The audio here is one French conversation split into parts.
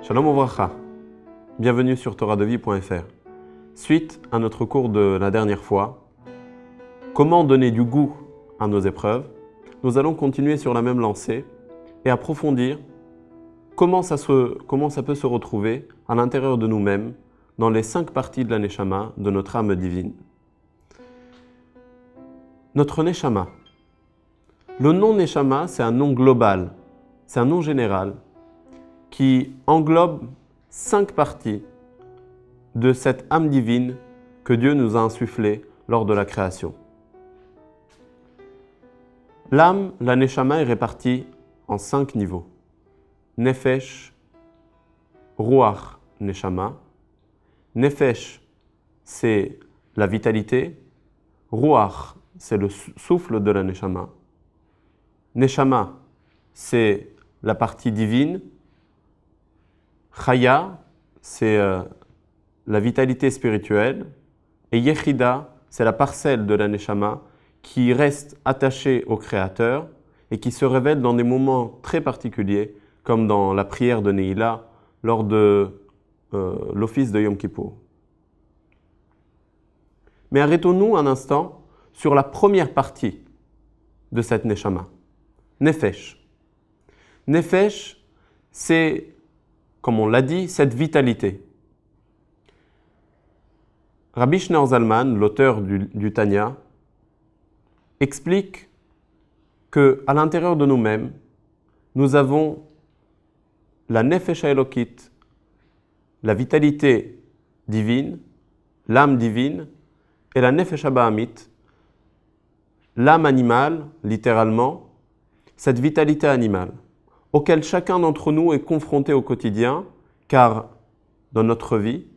Shalom Uvracha, bienvenue sur toradevie.fr. Suite à notre cours de la dernière fois, comment donner du goût à nos épreuves, nous allons continuer sur la même lancée et approfondir comment ça peut se retrouver à l'intérieur de nous-mêmes dans les 5 parties de la Neshama, de notre âme divine. Notre Neshama. Le nom Neshama, c'est un nom global, c'est un nom général qui englobe 5 parties de cette âme divine que Dieu nous a insufflée lors de la création. L'âme, la Neshama, est répartie en 5 niveaux. Nefesh, Ruach, Neshama. Nefesh, c'est la vitalité. Ruach, c'est le souffle de la Neshama. Neshama, c'est la partie divine. Chaya, c'est la vitalité spirituelle. Et Yechida, c'est la parcelle de la Neshama qui reste attachée au Créateur et qui se révèle dans des moments très particuliers, comme dans la prière de Neila lors de l'office de Yom Kippour. Mais arrêtons-nous un instant sur la première partie de cette Neshama, Nefesh. Nefesh, c'est, comme on l'a dit, cette vitalité. Rabbi Shneur Zalman, l'auteur du Tanya, explique qu'à l'intérieur de nous-mêmes, nous avons la Nefesh Elokit, la vitalité divine, l'âme divine, et la Nefesh Bahamit, l'âme animale, littéralement, cette vitalité animale, auquel chacun d'entre nous est confronté au quotidien, car dans notre vie,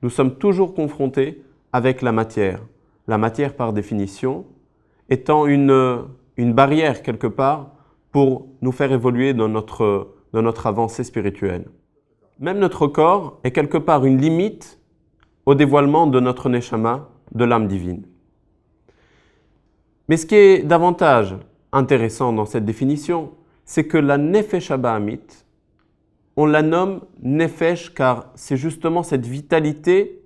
nous sommes toujours confrontés avec la matière. La matière, par définition, étant une barrière quelque part pour nous faire évoluer dans notre avancée spirituelle. Même notre corps est quelque part une limite au dévoilement de notre Neshama, de l'âme divine. Mais ce qui est davantage intéressant dans cette définition, c'est que la Nefesh Bahamit, on la nomme Nefesh car c'est justement cette vitalité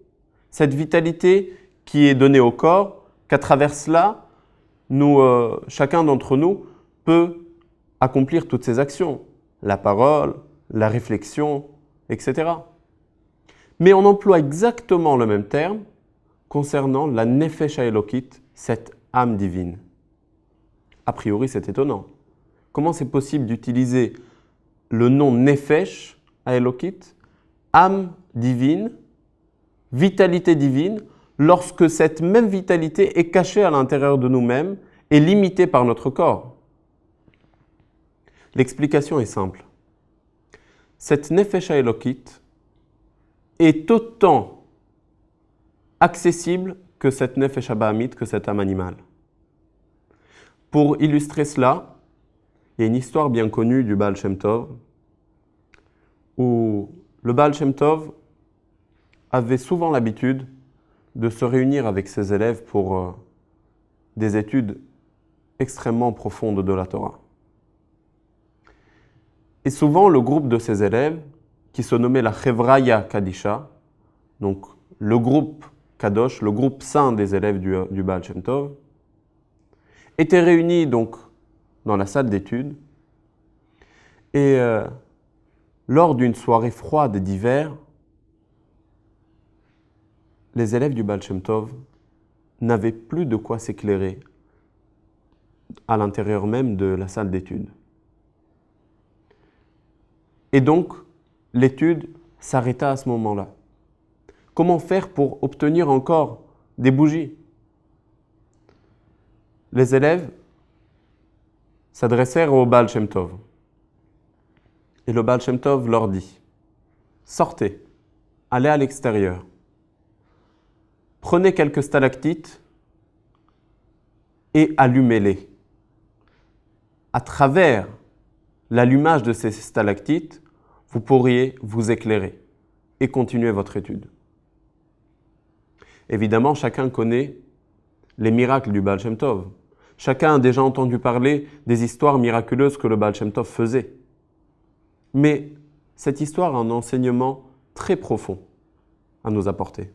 qui est donnée au corps, qu'à travers cela, chacun d'entre nous peut accomplir toutes ces actions, la parole, la réflexion, etc. Mais on emploie exactement le même terme concernant la Nefesh Elokit, cette âme divine. A priori, c'est étonnant. Comment c'est possible d'utiliser le nom Nefesh Elokit, âme divine, vitalité divine, lorsque cette même vitalité est cachée à l'intérieur de nous-mêmes et limitée par notre corps? L'explication est simple. Cette Nefesh Elokit est autant accessible que cette Nefesh Bahamit, que cette âme animale. Pour illustrer cela, il y a une histoire bien connue du Baal Shem Tov, où le Baal Shem Tov avait souvent l'habitude de se réunir avec ses élèves pour des études extrêmement profondes de la Torah. Et souvent, le groupe de ses élèves, qui se nommait la Chevraya Kadisha, donc le groupe Kadosh, le groupe saint des élèves du Baal Shem Tov, était réunis donc dans la salle d'études et lors d'une soirée froide d'hiver, les élèves du Baal Shem Tov n'avaient plus de quoi s'éclairer à l'intérieur même de la salle d'études. Et donc, l'étude s'arrêta à ce moment-là. Comment faire pour obtenir encore des bougies? Les élèves s'adressèrent au Baal Shem Tov. Et le Baal Shem Tov leur dit, sortez, allez à l'extérieur, prenez quelques stalactites et allumez-les. À travers l'allumage de ces stalactites, vous pourriez vous éclairer et continuer votre étude. Évidemment, chacun connaît les miracles du Baal Shem Tov. Chacun a déjà entendu parler des histoires miraculeuses que le Baal Shem Tov faisait. Mais cette histoire a un enseignement très profond à nous apporter.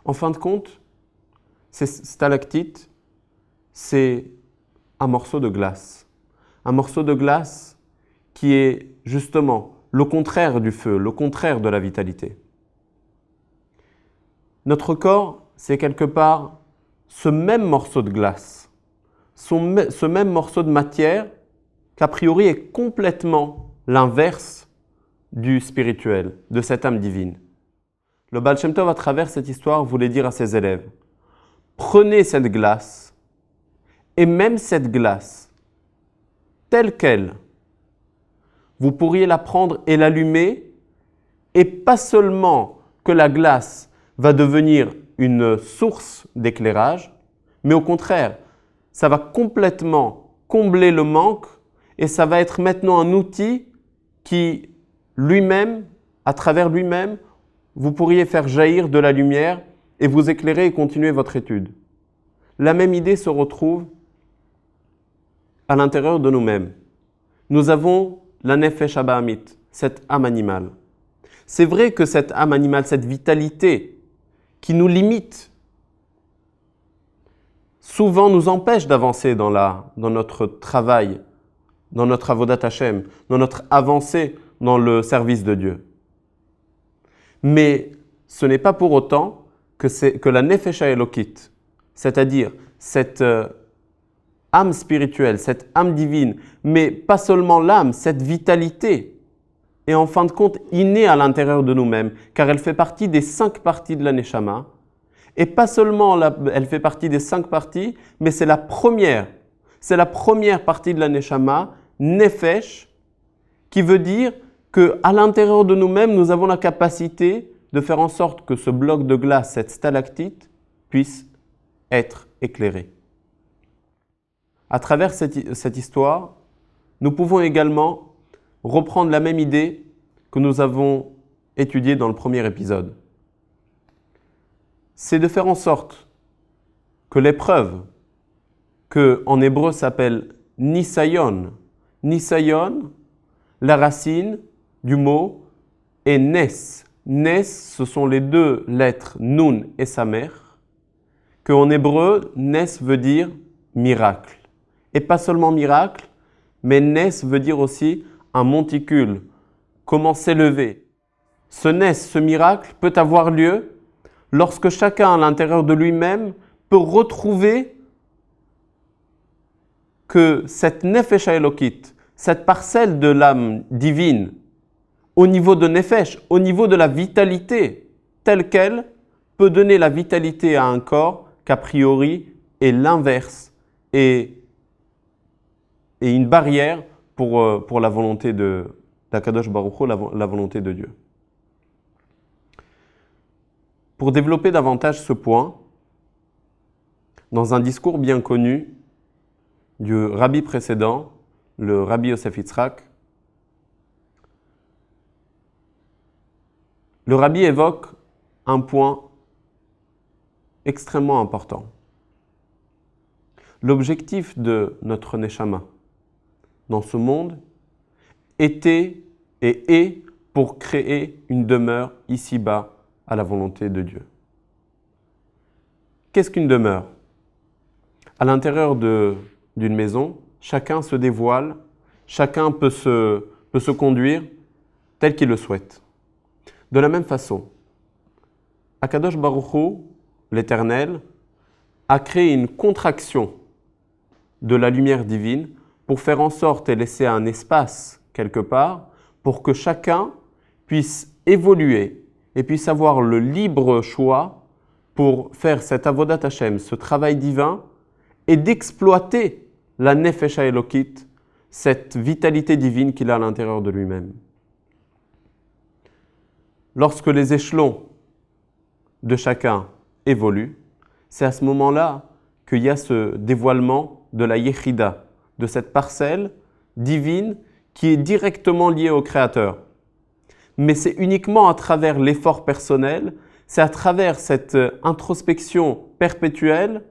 En fin de compte, ces stalactites, c'est un morceau de glace. Un morceau de glace qui est justement le contraire du feu, le contraire de la vitalité. Notre corps, c'est quelque part ce même morceau de glace, ce même morceau de matière qu'a priori est complètement l'inverse du spirituel, de cette âme divine. Le Baal Shem Tov, à travers cette histoire, voulait dire à ses élèves, prenez cette glace, et même cette glace, telle qu'elle, vous pourriez la prendre et l'allumer, et pas seulement que la glace va devenir une source d'éclairage, mais au contraire, ça va complètement combler le manque et ça va être maintenant un outil qui, lui-même, à travers lui-même, vous pourriez faire jaillir de la lumière et vous éclairer et continuer votre étude. La même idée se retrouve à l'intérieur de nous-mêmes. Nous avons la nefesh habahamit, cette âme animale. C'est vrai que cette âme animale, cette vitalité qui nous limite, souvent nous empêche d'avancer dans notre travail, dans notre avodat Hashem, dans notre avancée dans le service de Dieu. Mais ce n'est pas pour autant que la nefesh elokit, c'est-à-dire cette âme spirituelle, cette âme divine, mais pas seulement l'âme, cette vitalité, est en fin de compte innée à l'intérieur de nous-mêmes, car elle fait partie des 5 parties de la Neshama. Et pas seulement elle fait partie des 5 parties, mais c'est la première partie de la Neshama, Nefesh, qui veut dire qu'à l'intérieur de nous-mêmes, nous avons la capacité de faire en sorte que ce bloc de glace, cette stalactite, puisse être éclairé. À travers cette histoire, nous pouvons également reprendre la même idée que nous avons étudiée dans le premier épisode. C'est de faire en sorte que l'épreuve, que en hébreu s'appelle Nisayon, la racine du mot est Nes. Nes, ce sont les 2 lettres Nun et Samer, que en hébreu, Nes veut dire miracle. Et pas seulement miracle, mais Nes veut dire aussi un monticule, comment s'élever. Ce Nes, ce miracle, peut avoir lieu lorsque chacun à l'intérieur de lui-même peut retrouver que cette Nefesh Elokit, cette parcelle de l'âme divine, au niveau de Nefesh, au niveau de la vitalité, telle qu'elle, peut donner la vitalité à un corps qu'a priori est l'inverse et une barrière pour la volonté d'Akadosh Baruch Hu, la volonté de Dieu. Pour développer davantage ce point, dans un discours bien connu du rabbi précédent, le rabbi Yosef Yitzhak, le rabbi évoque un point extrêmement important. L'objectif de notre Neshama dans ce monde était et est pour créer une demeure ici-bas à la volonté de Dieu. Qu'est-ce qu'une demeure? À l'intérieur d'une maison, chacun se dévoile, chacun peut se conduire tel qu'il le souhaite. De la même façon, Akadosh Baruch Hu, l'Éternel, a créé une contraction de la lumière divine pour faire en sorte et laisser un espace quelque part pour que chacun puisse évoluer et puisse avoir le libre choix pour faire cet avodat Hashem, ce travail divin, et d'exploiter la nefesh elokit, cette vitalité divine qu'il a à l'intérieur de lui-même. Lorsque les échelons de chacun évoluent, c'est à ce moment-là qu'il y a ce dévoilement de la yechida, de cette parcelle divine qui est directement liée au Créateur. Mais c'est uniquement à travers l'effort personnel, c'est à travers cette introspection perpétuelle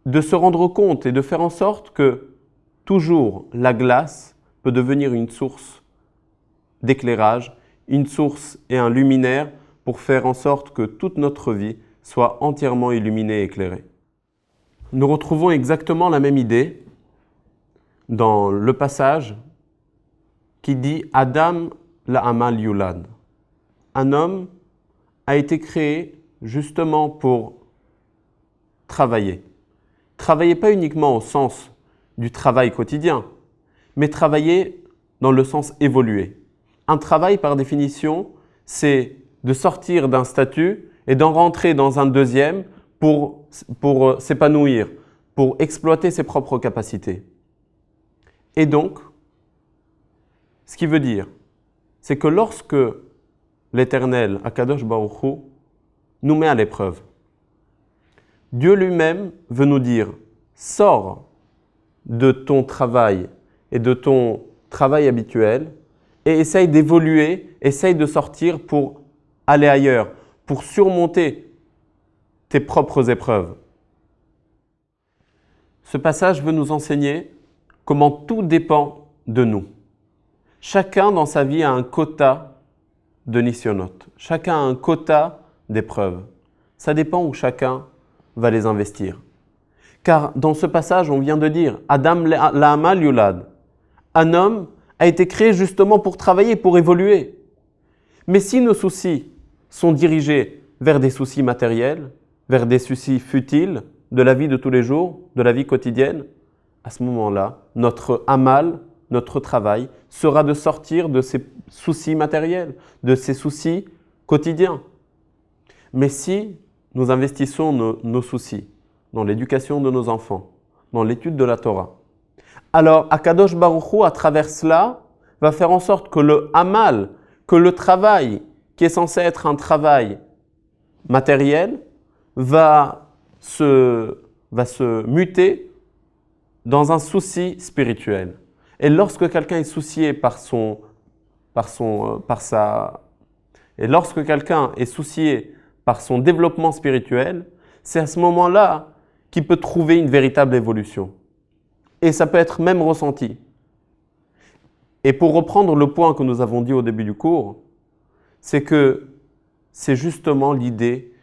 de se rendre compte et de faire en sorte que toujours la glace peut devenir une source d'éclairage, une source et un luminaire pour faire en sorte que toute notre vie soit entièrement illuminée et éclairée. Nous retrouvons exactement la même idée dans le passage qui dit « Adam la'amal yulad ». Un homme a été créé justement pour travailler. Travailler pas uniquement au sens du travail quotidien, mais travailler dans le sens évolué. Un travail, par définition, c'est de sortir d'un statut et d'en rentrer dans un deuxième pour s'épanouir, pour exploiter ses propres capacités. Et donc, ce qui veut dire, c'est que lorsque l'Éternel, Akadosh Baruch Hu, nous met à l'épreuve, Dieu lui-même veut nous dire « Sors de ton travail et de ton travail habituel et essaye d'évoluer, essaye de sortir pour aller ailleurs, pour surmonter tes propres épreuves. » Ce passage veut nous enseigner comment tout dépend de nous. Chacun dans sa vie a un quota de nisyonotes. Chacun a un quota d'épreuves. Ça dépend où chacun va les investir. Car dans ce passage, on vient de dire « Adam la'amal yulad ». Un homme a été créé justement pour travailler, pour évoluer. Mais si nos soucis sont dirigés vers des soucis matériels, vers des soucis futiles de la vie de tous les jours, de la vie quotidienne, à ce moment-là, notre amal, notre travail, sera de sortir de ces soucis matériels, de ces soucis quotidiens. Mais si nous investissons nos soucis dans l'éducation de nos enfants, dans l'étude de la Torah, alors Akadosh Baruch Hu, à travers cela, va faire en sorte que le amal, que le travail, qui est censé être un travail matériel, va se muter dans un souci spirituel. Et lorsque quelqu'un est soucié par son développement spirituel, c'est à ce moment-là qu'il peut trouver une véritable évolution. Et ça peut être même ressenti. Et pour reprendre le point que nous avons dit au début du cours, c'est que c'est justement l'idée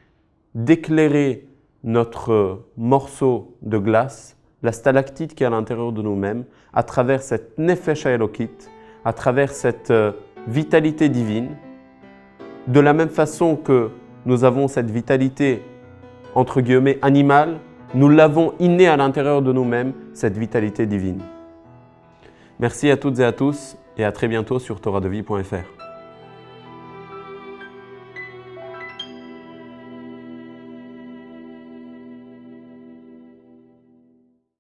d'éclairer notre morceau de glace, la stalactite qui est à l'intérieur de nous-mêmes, à travers cette nefesh haelokit, à travers cette vitalité divine, de la même façon que nous avons cette vitalité, entre guillemets, animale, nous l'avons innée à l'intérieur de nous-mêmes, cette vitalité divine. Merci à toutes et à tous et à très bientôt sur toradevie.fr.